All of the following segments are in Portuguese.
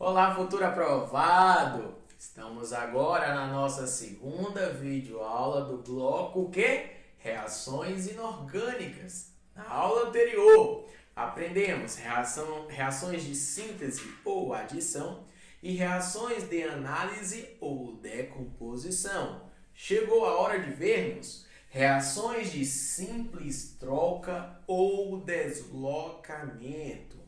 Olá, futuro aprovado! Estamos agora na nossa segunda videoaula do bloco que? Reações inorgânicas. Na aula anterior, aprendemos reações de síntese ou adição e reações de análise ou decomposição. Chegou a hora de vermos reações de simples troca ou deslocamento.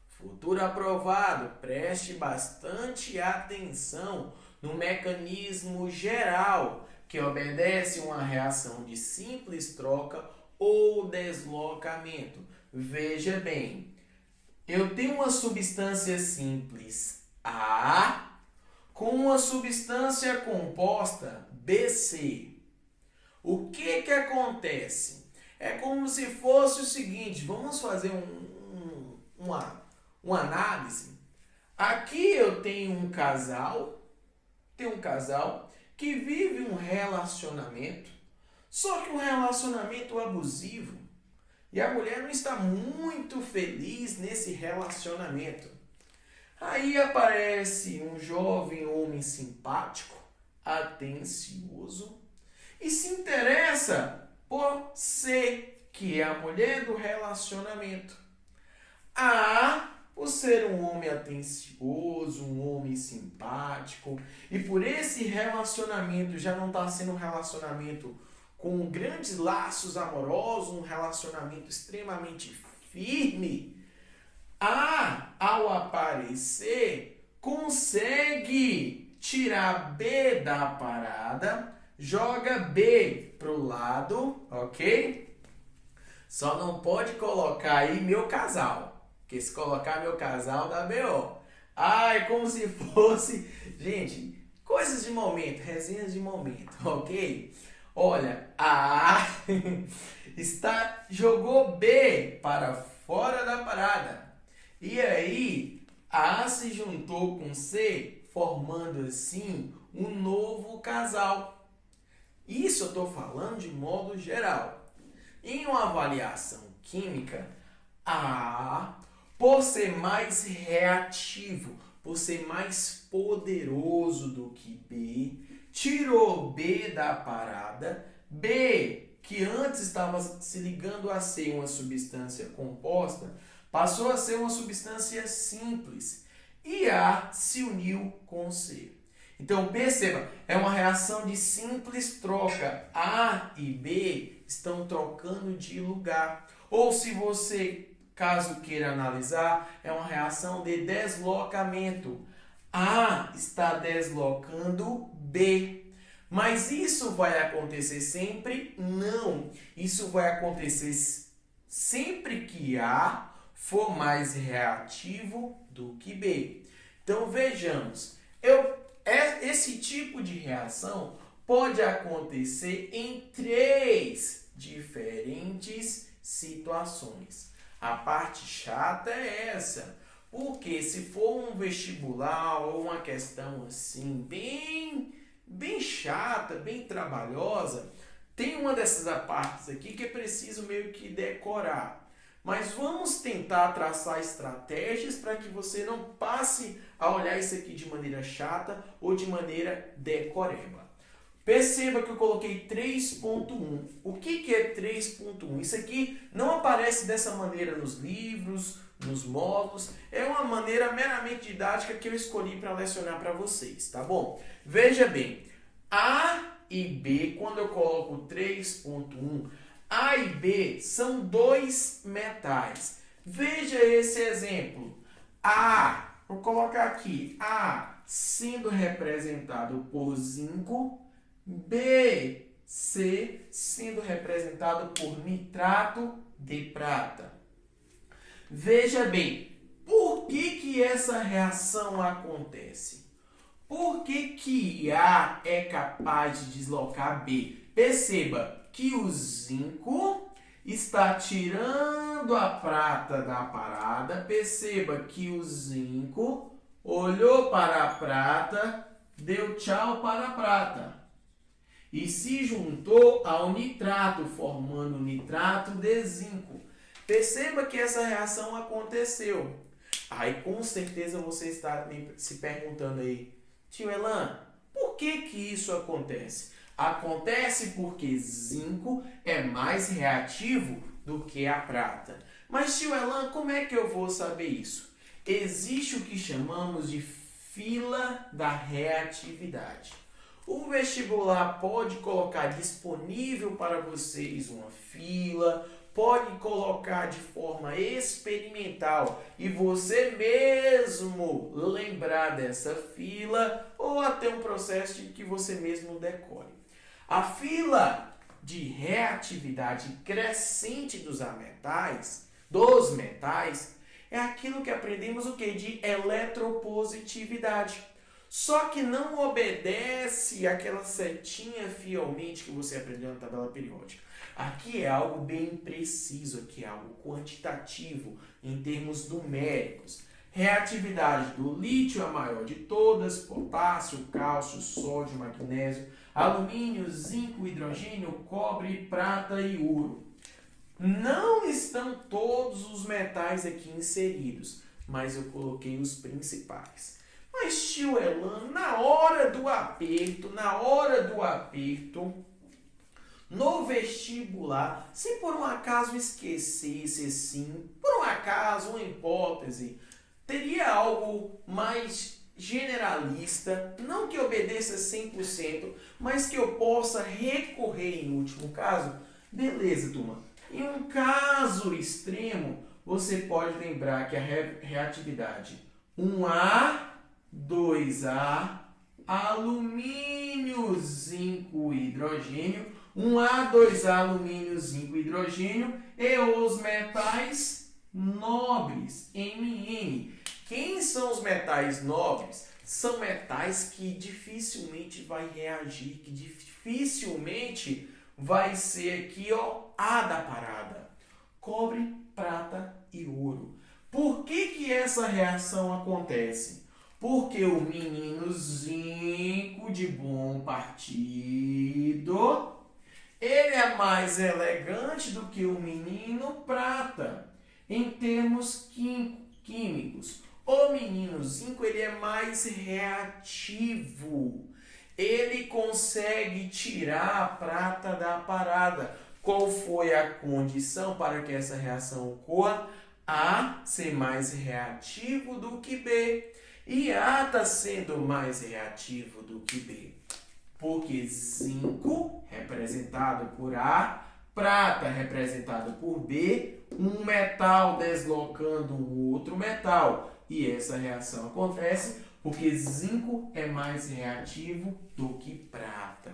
Futuro aprovado, preste bastante atenção no mecanismo geral que obedece uma reação de simples troca ou deslocamento. Veja bem, eu tenho uma substância simples A com uma substância composta BC. O que acontece? É como se fosse o seguinte, vamos fazer uma análise. Aqui eu tenho um casal que vive um relacionamento, só que um relacionamento abusivo. E a mulher não está muito feliz nesse relacionamento. Aí aparece um jovem homem simpático, atencioso, e se interessa por C, que é a mulher do relacionamento. A, por ser um homem atencioso, um homem simpático, e por esse relacionamento já não está sendo um relacionamento com grandes laços amorosos, um relacionamento extremamente firme, A, ao aparecer, consegue tirar B da parada, joga B pro lado, ok? Só não pode colocar aí meu casal, porque se colocar meu casal dá BO. É como se fosse... Gente, coisas de momento, resenhas de momento, ok? Olha, A jogou B para fora da parada. E aí, A se juntou com C, formando assim um novo casal. Isso eu estou falando de modo geral. Em uma avaliação química, A, por ser mais reativo, por ser mais poderoso do que B, tirou B da parada. B, que antes estava se ligando a ser uma substância composta, passou a ser uma substância simples. E A se uniu com C. Então, perceba, é uma reação de simples troca. A e B estão trocando de lugar. Ou se você, caso queira analisar, é uma reação de deslocamento. A está deslocando B. Mas isso vai acontecer sempre? Não. Isso vai acontecer sempre que A for mais reativo do que B. Então, vejamos. Esse tipo de reação pode acontecer em 3 diferentes situações. A parte chata é essa, porque se for um vestibular ou uma questão assim bem chata, bem trabalhosa, tem uma dessas partes aqui que é preciso meio que decorar. Mas vamos tentar traçar estratégias para que você não passe a olhar isso aqui de maneira chata ou de maneira decoreba. Perceba que eu coloquei 3.1. O que é 3.1? Isso aqui não aparece dessa maneira nos livros, nos módulos. É uma maneira meramente didática que eu escolhi para lecionar para vocês, tá bom? Veja bem, A e B, quando eu coloco 3.1, A e B são 2 metais. Veja esse exemplo. A, vou colocar aqui, A sendo representado por zinco, B, C sendo representado por nitrato de prata. Veja bem, por que essa reação acontece? Por que A é capaz de deslocar B? Perceba que o zinco está tirando a prata da parada. Perceba que o zinco olhou para a prata, deu tchau para a prata. E se juntou ao nitrato, formando nitrato de zinco. Perceba que essa reação aconteceu. Aí com certeza você está se perguntando aí, tio Elan, por que isso acontece? Acontece porque zinco é mais reativo do que a prata. Mas tio Elan, como é que eu vou saber isso? Existe o que chamamos de fila da reatividade. O vestibular pode colocar disponível para vocês uma fila, pode colocar de forma experimental e você mesmo lembrar dessa fila ou até um processo de que você mesmo decore. A fila de reatividade crescente dos metais, é aquilo que aprendemos o quê? De eletropositividade. Só que não obedece àquela setinha fielmente que você aprendeu na tabela periódica. Aqui é algo bem preciso, aqui é algo quantitativo, em termos numéricos. Reatividade do lítio é a maior de todas, potássio, cálcio, sódio, magnésio, alumínio, zinco, hidrogênio, cobre, prata e ouro. Não estão todos os metais aqui inseridos, mas eu coloquei os principais. Mas tio Elan, na hora do aperto, no vestibular, se por um acaso esquecesse assim, por um acaso, uma hipótese, teria algo mais generalista, não que obedeça 100%, mas que eu possa recorrer em último caso? Beleza, turma. Em um caso extremo, você pode lembrar que a reatividade 1A, 2A, alumínio, zinco, hidrogênio, 1A, 2A, alumínio, zinco, hidrogênio e os metais nobres, Mn. Quem são os metais nobres? São metais que dificilmente vai reagir, que dificilmente vai ser aqui, ó, A da parada. Cobre, prata e ouro. Por que essa reação acontece? Porque o menino zinco de bom partido, ele é mais elegante do que o menino prata, em termos químicos. O menino zinco, ele é mais reativo. Ele consegue tirar a prata da parada. Qual foi a condição para que essa reação ocorra? A ser mais reativo do que B. E A está sendo mais reativo do que B. Porque zinco, representado por A, prata, representado por B, um metal deslocando o outro metal. E essa reação acontece porque zinco é mais reativo do que prata.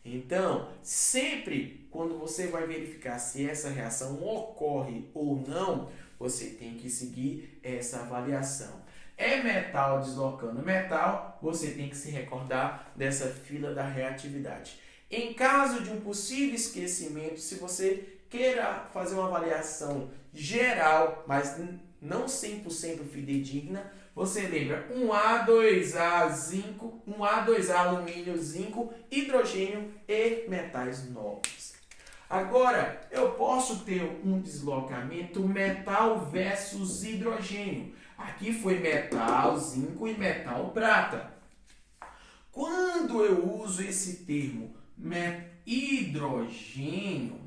Então, sempre quando você vai verificar se essa reação ocorre ou não, você tem que seguir essa avaliação. É metal deslocando metal, você tem que se recordar dessa fila da reatividade. Em caso de um possível esquecimento, se você queira fazer uma avaliação geral, mas não 100% fidedigna, você lembra 1A, 2A, zinco, 1A, 2A, alumínio, zinco, hidrogênio e metais nobres. Agora, eu posso ter um deslocamento metal versus hidrogênio. Aqui foi metal, zinco e metal prata. Quando eu uso esse termo hidrogênio,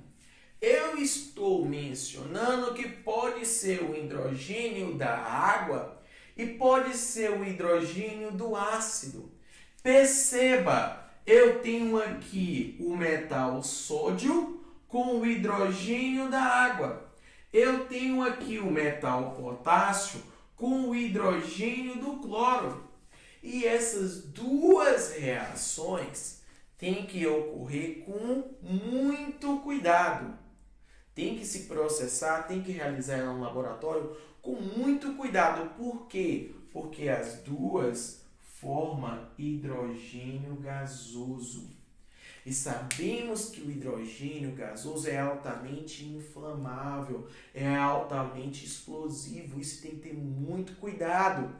eu estou mencionando que pode ser o hidrogênio da água e pode ser o hidrogênio do ácido. Perceba, eu tenho aqui o metal sódio com o hidrogênio da água. Eu tenho aqui o metal potássio com o hidrogênio do cloro. E essas duas reações têm que ocorrer com muito cuidado. Tem que se processar, tem que realizar ela no laboratório com muito cuidado. Por quê? Porque as duas formam hidrogênio gasoso. E sabemos que o hidrogênio gasoso é altamente inflamável, é altamente explosivo. Isso tem que ter muito cuidado.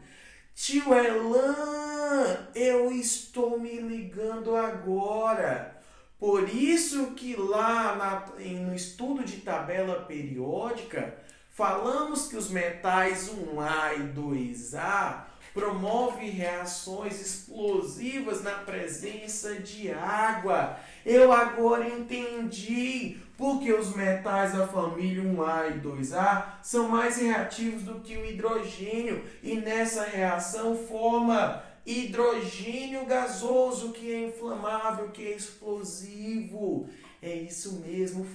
Tio Elan, eu estou me ligando agora. Por isso que lá no estudo de tabela periódica Falamos que os metais 1A e 2A promovem reações explosivas na presença de água. Eu agora entendi porque os metais da família 1A e 2A são mais reativos do que o hidrogênio e nessa reação forma hidrogênio gasoso, que é inflamável, que é explosivo. É isso mesmo,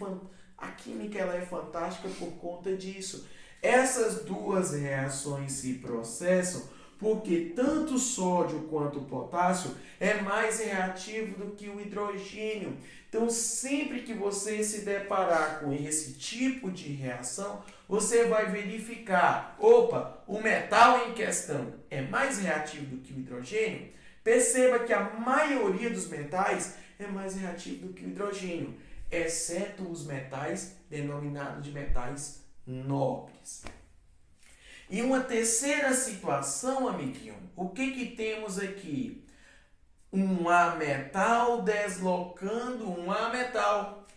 a química ela é fantástica por conta disso. Essas duas reações se processam porque tanto o sódio quanto o potássio é mais reativo do que o hidrogênio. Então, sempre que você se deparar com esse tipo de reação, você vai verificar, opa, o metal em questão é mais reativo do que o hidrogênio? Perceba que a maioria dos metais é mais reativo do que o hidrogênio, exceto os metais denominados de metais nobres. E uma terceira situação, amiguinho, o que temos aqui? Um A metal deslocando um A metal.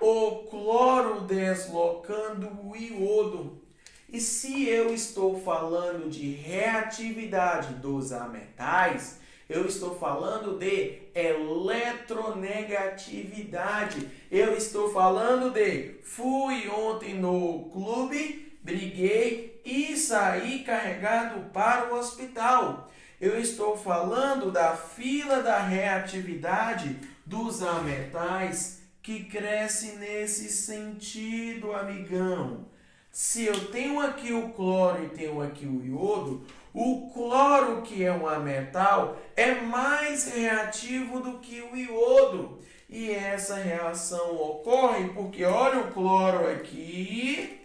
O cloro deslocando o iodo. E se eu estou falando de reatividade dos ametais, eu estou falando de eletronegatividade. Eu estou falando de fui ontem no clube, briguei e saí carregado para o hospital. Eu estou falando da fila da reatividade dos ametais que cresce nesse sentido, amigão. Se eu tenho aqui o cloro e tenho aqui o iodo, o cloro, que é um ametal, é mais reativo do que o iodo. E essa reação ocorre porque olha o cloro aqui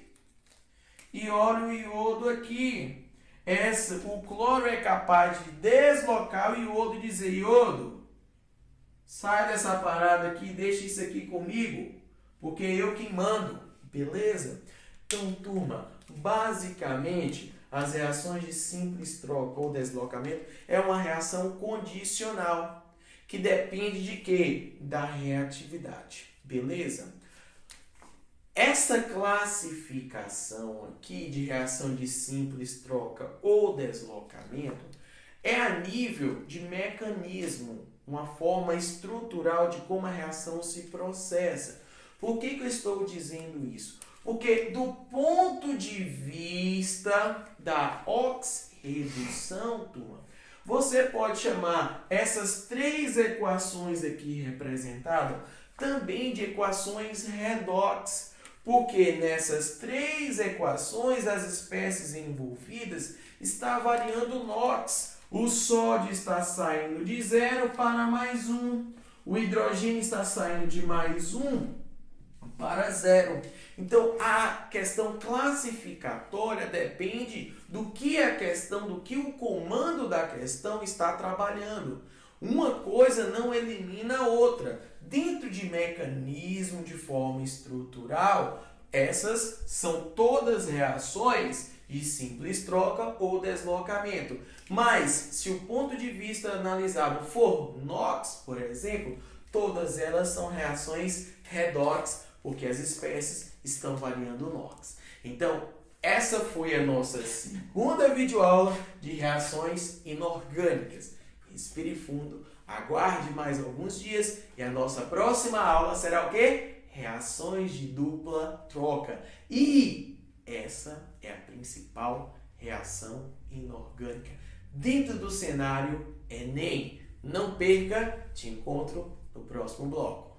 e olha o iodo aqui. O cloro é capaz de deslocar o iodo e dizer, iodo, sai dessa parada aqui, deixa isso aqui comigo, porque eu que mando, beleza? Então, turma, basicamente, as reações de simples troca ou deslocamento é uma reação condicional, que depende de quê? Da reatividade, beleza? Essa classificação aqui de reação de simples troca ou deslocamento é a nível de mecanismo, uma forma estrutural de como a reação se processa. Por que eu estou dizendo isso? Porque do ponto de vista da oxirredução, turma, você pode chamar essas três equações aqui representadas também de equações redox. Porque nessas três equações, as espécies envolvidas está variando o NOx. O sódio está saindo de 0 para mais 1. O hidrogênio está saindo de mais 1 para 0. Então, a questão classificatória depende do que o comando da questão está trabalhando. Uma coisa não elimina a outra. Dentro de mecanismo de forma estrutural, essas são todas reações de simples troca ou deslocamento. Mas, se o ponto de vista analisado for NOx, por exemplo, todas elas são reações redox, porque as espécies estão variando o NOx. Então, essa foi a nossa segunda videoaula de reações inorgânicas. Respire fundo, aguarde mais alguns dias e a nossa próxima aula será o quê? Reações de dupla troca. E essa é a principal reação inorgânica dentro do cenário Enem. Não perca, te encontro no próximo bloco.